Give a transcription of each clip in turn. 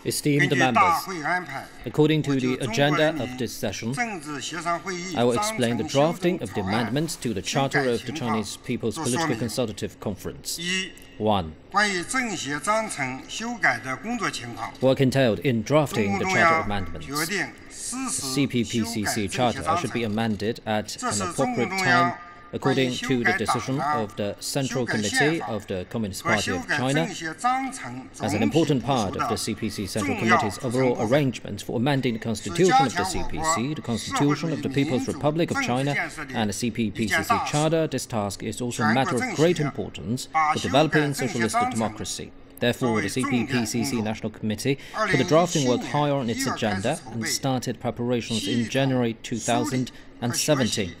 Esteemed members, according to the agenda of this session, I will explain the drafting of the amendments to the Charter of the Chinese People's Political Consultative Conference. 1. Work entailed in drafting the Charter amendments. The CPPCC Charter should be amended at an appropriate time according to the decision of the Central Committee of the Communist Party of China, as an important part of the CPC Central Committee's overall arrangements for amending the Constitution of the CPC, the Constitution of the People's Republic of China, and the CPPCC Charter. This task is also a matter of great importance for developing socialistic democracy. Therefore, the CPPCC National Committee put the drafting work higher on its agenda and started preparations in January 2017.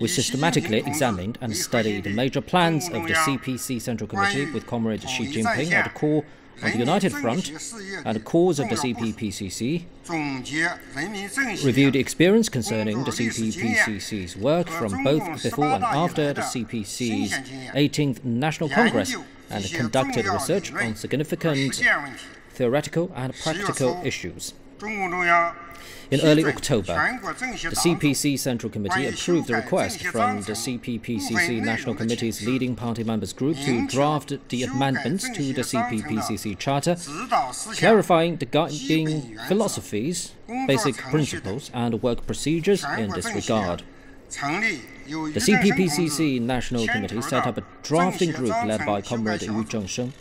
We systematically examined and studied the major plans of the CPC Central Committee with Comrade Xi Jinping at the core on the United Front and the cause of the CPPCC, reviewed the experience concerning the CPPCC's work from both before and after the CPC's 18th National Congress, and conducted research on significant theoretical and practical issues. In early October, the CPC Central Committee approved the request from the CPPCC National Committee's leading party members group to draft the amendments to the CPPCC Charter, clarifying the guiding philosophies, basic principles, and work procedures in this regard. The CPPCC National Committee set up a drafting group led by Comrade Yu Zhengsheng.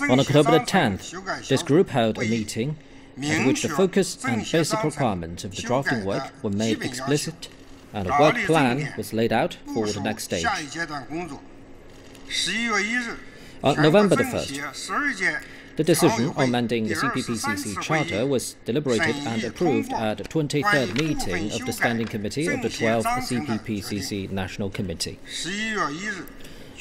On October the 10th, this group held a meeting at which the focus and basic requirements of the drafting work were made explicit, and a work plan was laid out for the next stage. On November the 1st, the decision on amending the CPPCC Charter was deliberated and approved at the 23rd meeting of the Standing Committee of the 12th CPPCC National Committee.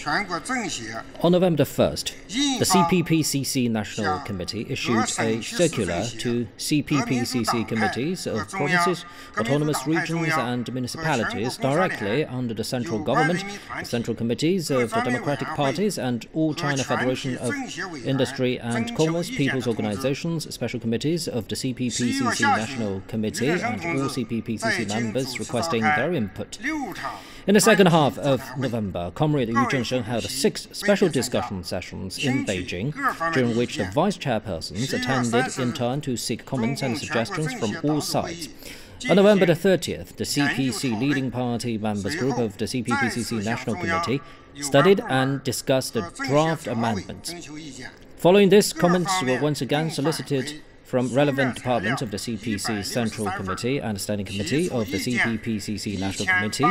On November 1st, the CPPCC National Committee issued a circular to CPPCC committees of provinces, autonomous regions and municipalities directly under the central government, the central committees of the democratic parties and all China Federation of Industry and Commerce People's Organizations, special committees of the CPPCC National Committee and all CPPCC members requesting their input. In the second half of November, Comrade Yu Zhengsheng held 6 special discussion sessions in Beijing, during which the vice chairpersons attended in turn to seek comments and suggestions from all sides. On November the 30th, the CPC leading party members group of the CPPCC National Committee studied and discussed the draft amendments. Following this, comments were once again solicited from relevant departments of the CPC Central Committee and Standing Committee of the CPPCC National Committee.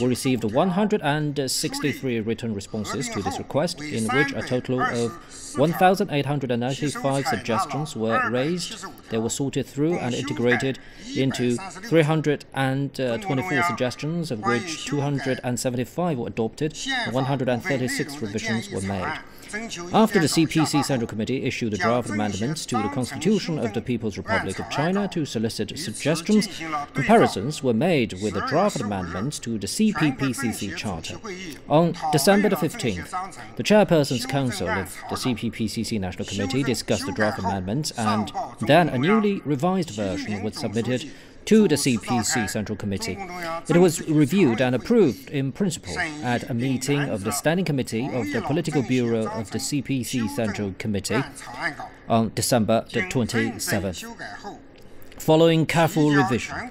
We received 163 written responses to this request, in which a total of 1,895 suggestions were raised. They were sorted through and integrated into 324 suggestions, of which 275 were adopted and 136 revisions were made. After the CPC Central Committee issued the draft amendments to the Constitution of the People's Republic of China to solicit suggestions, comparisons were made with the draft amendments to the CPPCC Charter. On December the 15th, the Chairperson's Council of the CPPCC National Committee discussed the draft amendments, and then a newly revised version was submitted to the CPC Central Committee. It was reviewed and approved in principle at a meeting of the Standing Committee of the Political Bureau of the CPC Central Committee on December the 27th. Following careful revision,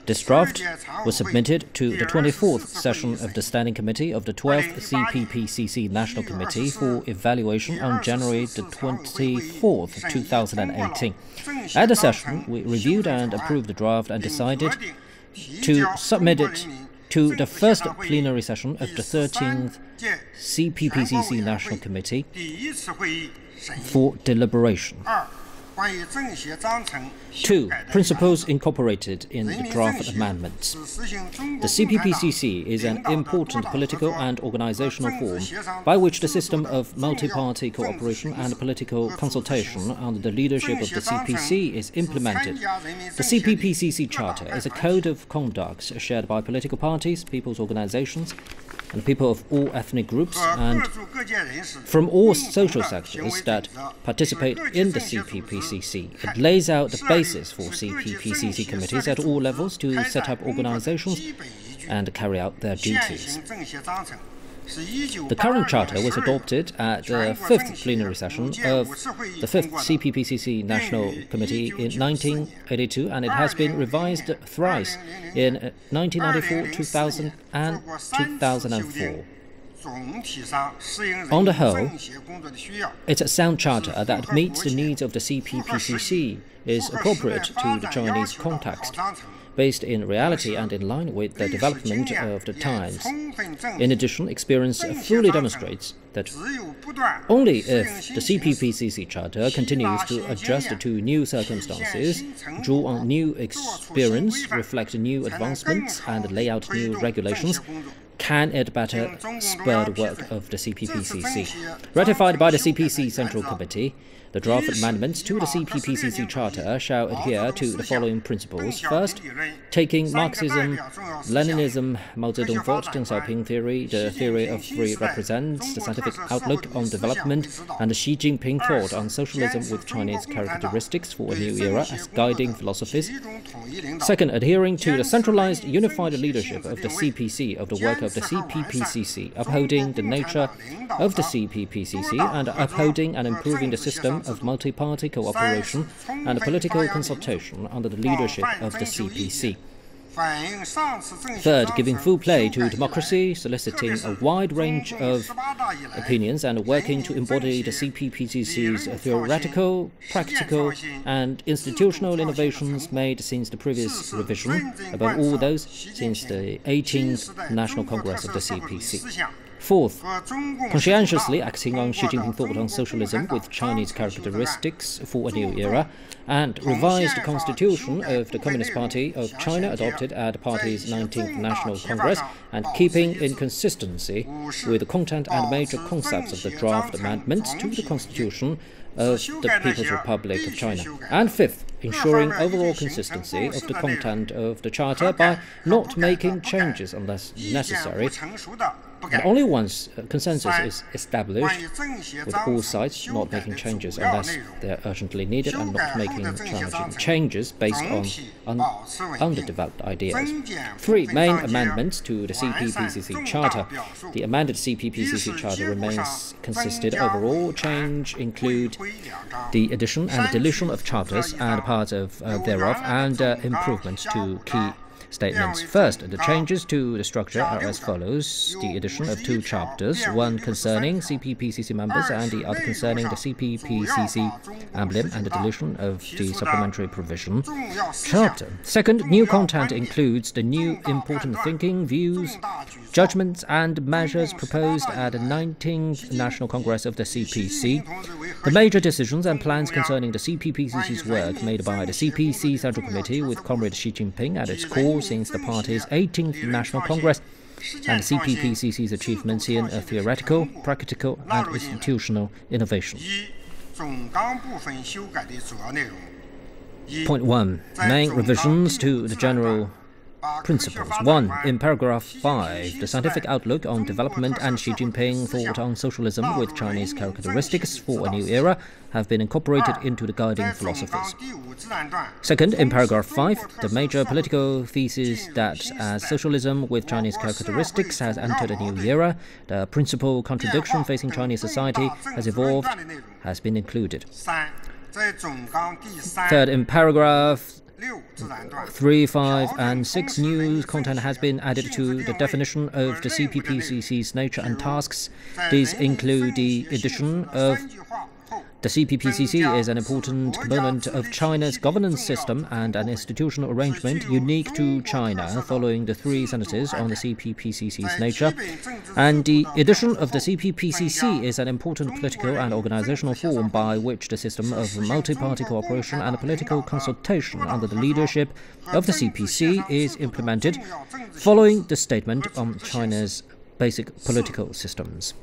this draft was submitted to the 24th session of the Standing Committee of the 12th CPPCC National Committee for evaluation on January the 24th, 2018. At the session, we reviewed and approved the draft and decided to submit it to the first plenary session of the 13th CPPCC National Committee for deliberation. 2. Principles incorporated in the draft amendments. The CPPCC is an important political and organizational form by which the system of multi-party cooperation and political consultation under the leadership of the CPC is implemented. The CPPCC Charter is a code of conduct shared by political parties, people's organizations, and people of all ethnic groups and from all social sectors that participate in the CPPCC. It lays out the basis for CPPCC committees at all levels to set up organizations and carry out their duties. The current charter was adopted at the 5th plenary session of the 5th CPPCC National Committee in 1982, and it has been revised thrice in 1994, 2000 and 2004. On the whole, it's a sound charter that meets the needs of the CPPCC, is appropriate to the Chinese context, based in reality and in line with the development of the times. In addition, experience fully demonstrates that only if the CPPCC Charter continues to adjust to new circumstances, draw on new experience, reflect new advancements, and lay out new regulations, can it better spur the work of the CPPCC. Ratified by the CPC Central Committee, the draft amendments to the CPPCC Charter shall adhere to the following principles. First, taking Marxism-Leninism, Mao Zedong Thought, Deng Xiaoping Theory, the theory of free represents, the scientific outlook on development, and the Xi Jinping Thought on socialism with Chinese characteristics for a new era as guiding philosophies. Second, adhering to the centralized, unified leadership of the CPC of the work of the CPPCC, upholding the nature of the CPPCC and upholding and improving the system of multi-party cooperation and political consultation under the leadership of the CPC. Third, giving full play to democracy, soliciting a wide range of opinions and working to embody the CPPCC's theoretical, practical, and institutional innovations made since the previous revision, above all those since the 18th National Congress of the CPC. Fourth, conscientiously acting on Xi Jinping Thought on socialism with Chinese characteristics for a new era, and revise the constitution of the Communist Party of China adopted at the party's 19th National Congress, and keeping in consistency with the content and major concepts of the draft amendments to the constitution of the People's Republic of China. And fifth, ensuring overall consistency of the content of the Charter by not making changes unless necessary, and only once consensus is established, with all sides not making changes unless they are urgently needed and not making challenging changes based on underdeveloped ideas. 3. Main amendments to the CPPCC Charter. The amended CPPCC Charter remains consistent. Overall change include the addition and deletion of charters and parts of thereof, and improvements to key statements. First, the changes to the structure are as follows: the addition of 2 chapters, one concerning CPPCC members and the other concerning the CPPCC emblem, and the deletion of the supplementary provision chapter. Second, new content includes the new important thinking, views, judgments, and measures proposed at the 19th National Congress of the CPC. The major decisions and plans concerning the CPPCC's work made by the CPC Central Committee with Comrade Xi Jinping at its core since the party's 18th National Congress, and the CPPCC's achievements in theoretical, practical, and institutional innovation. Point 1. Main revisions to the general principles. 1. In paragraph 5, the scientific outlook on development and Xi Jinping Thought on socialism with Chinese characteristics for a new era have been incorporated into the guiding philosophies. Second, in paragraph 5, the major political thesis that as socialism with Chinese characteristics has entered a new era, the principal contradiction facing Chinese society has evolved, has been included. Third, in paragraph 3, 5, and 6, new content has been added to the definition of the CPPCC's nature and tasks. These include the addition of The CPPCC is an important component of China's governance system and an institutional arrangement unique to China, following the three sentences on the CPPCC's nature. And the addition of the CPPCC is an important political and organizational form by which the system of multi-party cooperation and political consultation under the leadership of the CPC is implemented, following the statement on China's basic political systems.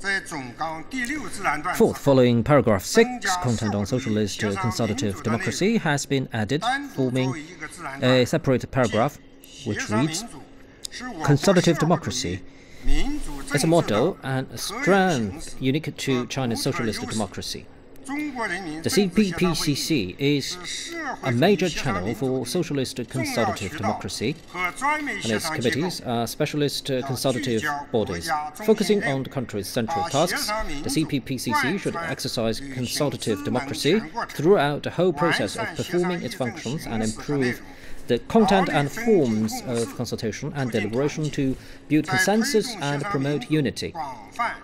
Fourth, following paragraph 6, content on socialist consultative democracy has been added, forming a separate paragraph which reads, "Consultative democracy is a model and a strength unique to China's socialist democracy. The CPPCC is a major channel for socialist consultative democracy, and its committees are specialist consultative bodies. Focusing on the country's central tasks, the CPPCC should exercise consultative democracy throughout the whole process of performing its functions and improve the content and forms of consultation and deliberation to build consensus and promote unity.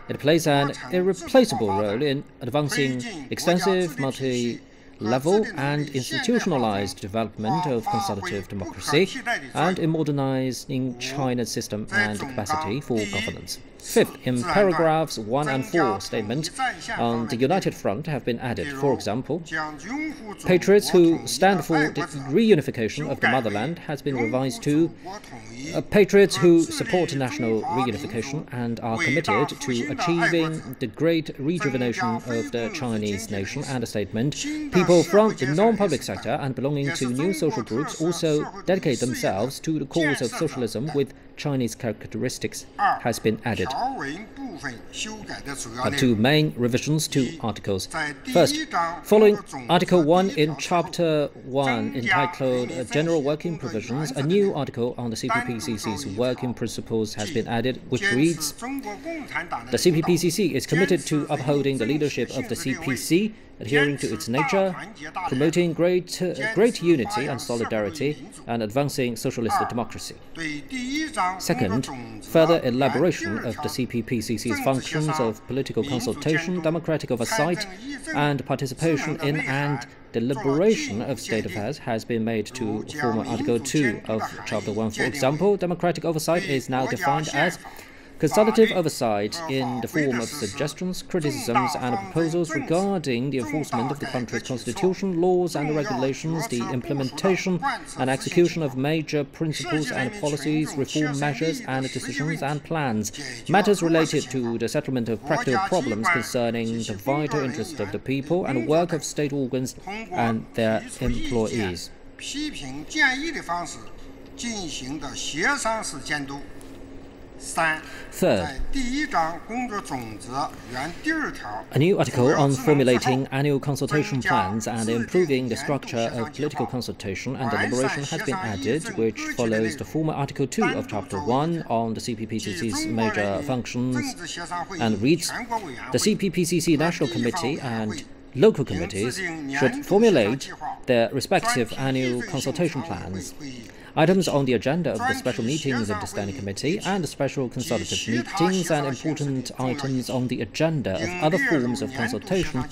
It plays an irreplaceable role in advancing extensive multi-level and institutionalized development of consultative democracy and in modernizing China's system and capacity for governance." Fifth, in paragraphs 1 and 4, statements on the United Front have been added. For example, "Patriots who stand for the reunification of the motherland" has been revised to "Patriots who support national reunification and are committed to achieving the great rejuvenation of the Chinese nation," and a statement, "People from the non-public sector and belonging to new social groups also dedicate themselves to the cause of socialism with Chinese characteristics," has been added. Two main revisions to articles. First, following Article 1 in Chapter 1, entitled General Working Provisions, a new article on the CPPCC's working principles has been added, which reads, "The CPPCC is committed to upholding the leadership of the CPC, adhering to its nature, promoting great unity and solidarity, and advancing socialist democracy." Second, further elaboration of the CPPCC's functions of political consultation, democratic oversight, and participation in and deliberation of state affairs has been made to former Article 2 of Chapter 1. For example, democratic oversight is now defined as consultative oversight in the form of suggestions, criticisms, and proposals regarding the enforcement of the country's constitution, laws and regulations, the implementation and execution of major principles and policies, reform measures and decisions and plans, matters related to the settlement of practical problems concerning the vital interests of the people and work of state organs and their employees. Third, a new article on formulating annual consultation plans and improving the structure of political consultation and deliberation has been added, which follows the former Article 2 of Chapter 1 on the CPPCC's major functions, and reads, "The CPPCC National Committee and local committees should formulate their respective annual consultation plans. Items on the agenda of the special meetings of the Standing Committee and the special consultative meetings and important items on the agenda of other forms of consultation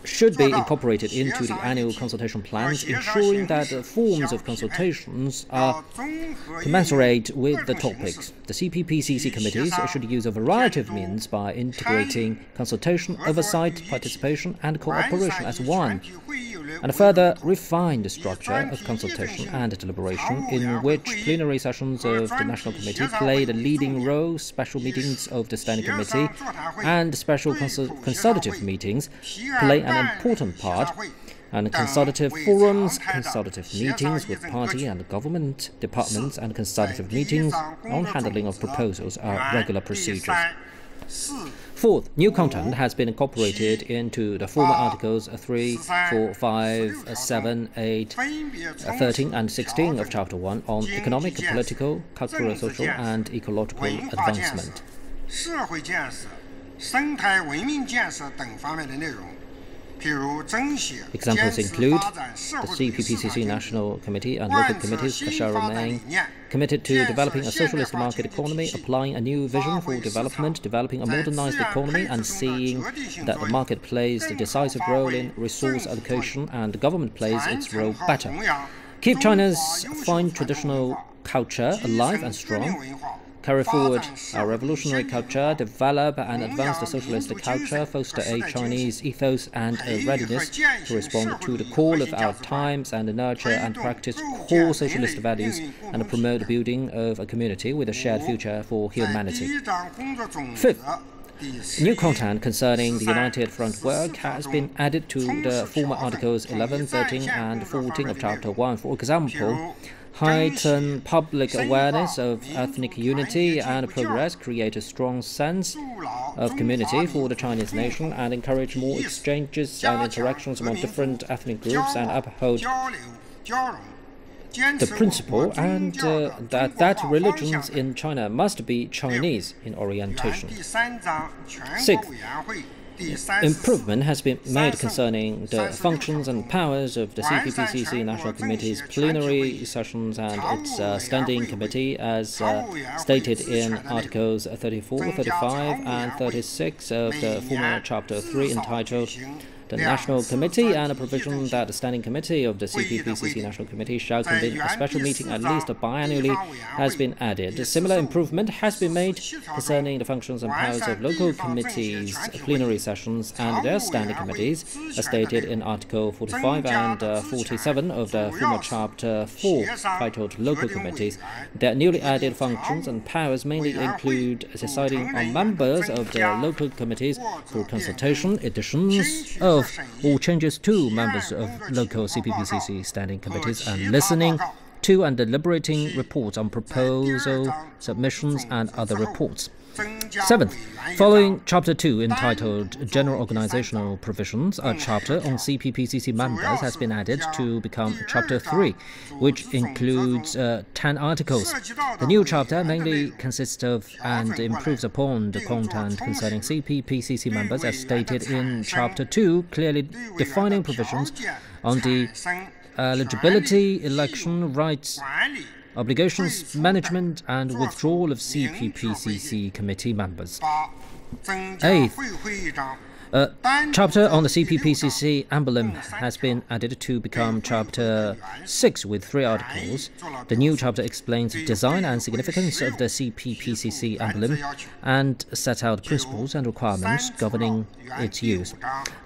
should be incorporated into the annual consultation plans, ensuring that the forms of consultations are commensurate with the topics. The CPPCC committees should use a variety of means by integrating consultation, oversight, participation and cooperation as one, and further refine the structure of consultation and deliberation, in which plenary sessions of the National Committee play the leading role, special meetings of the Standing Committee and special consultative meetings play an important part, and consultative forums, consultative meetings with party and government departments, and consultative meetings on handling of proposals are regular procedures. Fourth, new content has been incorporated into the former Articles 3, 4, 5, 7, 8, 13 and 16 of Chapter 1 on economic, political, cultural, social and ecological advancement. Examples include the CPPCC National Committee and local committees shall remain committed to developing a socialist market economy, applying a new vision for development, developing a modernized economy, and seeing that the market plays the decisive role in resource allocation and the government plays its role better. Keep China's fine traditional culture alive and strong. Carry forward our revolutionary culture, develop and advance the socialist culture, foster a Chinese ethos and a readiness to respond to the call of our times, and nurture and practice core socialist values, and promote the building of a community with a shared future for humanity. Fifth, new content concerning the United Front work has been added to the former Articles 11, 13, and 14 of Chapter 1. For example, heighten public awareness of ethnic unity and progress, create a strong sense of community for the Chinese nation, and encourage more exchanges and interactions among different ethnic groups, and uphold the principle and that religions in China must be Chinese in orientation. Sixth, improvement has been made concerning the functions and powers of the CPPCC National Committee's plenary sessions and its standing committee, as stated in Articles 34, 35, and 36 of the former Chapter 3, entitled the National Committee, and a provision that the Standing Committee of the CPPCC National Committee shall convene a special meeting at least biannually has been added. A similar improvement has been made concerning the functions and powers of local committees' plenary sessions and their standing committees, as stated in Article 45 and 47 of the former Chapter 4, titled Local Committees. Their newly added functions and powers mainly include deciding on members of the local committees for consultation, additions of or changes to members of local CPPCC standing committees, and listening to and deliberating reports on proposal submissions and other reports. Seventh, following Chapter 2, entitled General Organizational Provisions, a chapter on CPPCC members has been added to become Chapter 3, which includes 10 articles. The new chapter mainly consists of and improves upon the content concerning CPPCC members, as stated in Chapter 2, clearly defining provisions on the eligibility, election, rights, obligations, management, and withdrawal of CPPCC committee members. Eighth, a chapter on the CPPCC emblem has been added to become Chapter 6 with 3 articles. The new chapter explains the design and significance of the CPPCC emblem and sets out principles and requirements governing its use.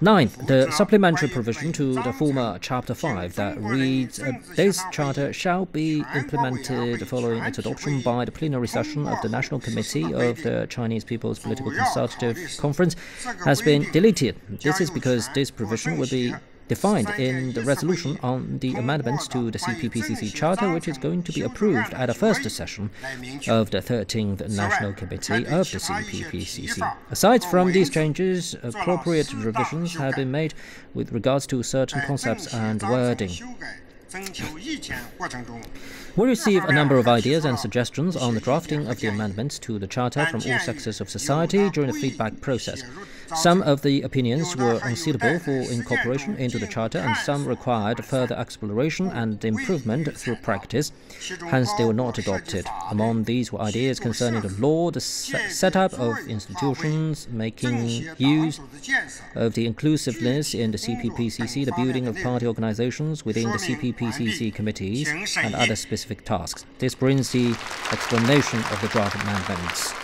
Ninth, the supplementary provision to the former Chapter 5 that reads, this charter shall be implemented following its adoption by the plenary session of the National Committee of the Chinese People's Political Consultative Conference, has been deleted. This is because this provision will be defined in the resolution on the amendments to the CPPCC Charter, which is going to be approved at the first session of the 13th National Committee of the CPPCC. Aside from these changes, appropriate revisions have been made with regards to certain concepts and wording. We receive a number of ideas and suggestions on the drafting of the amendments to the Charter from all sectors of society during the feedback process. Some of the opinions were unsuitable for incorporation into the Charter, and some required further exploration and improvement through practice, hence they were not adopted. Among these were ideas concerning the law, the setup of institutions, making use of the inclusiveness in the CPPCC, the building of party organizations within the CPPCC committees, and other specific tasks. This brings the explanation of the draft amendments.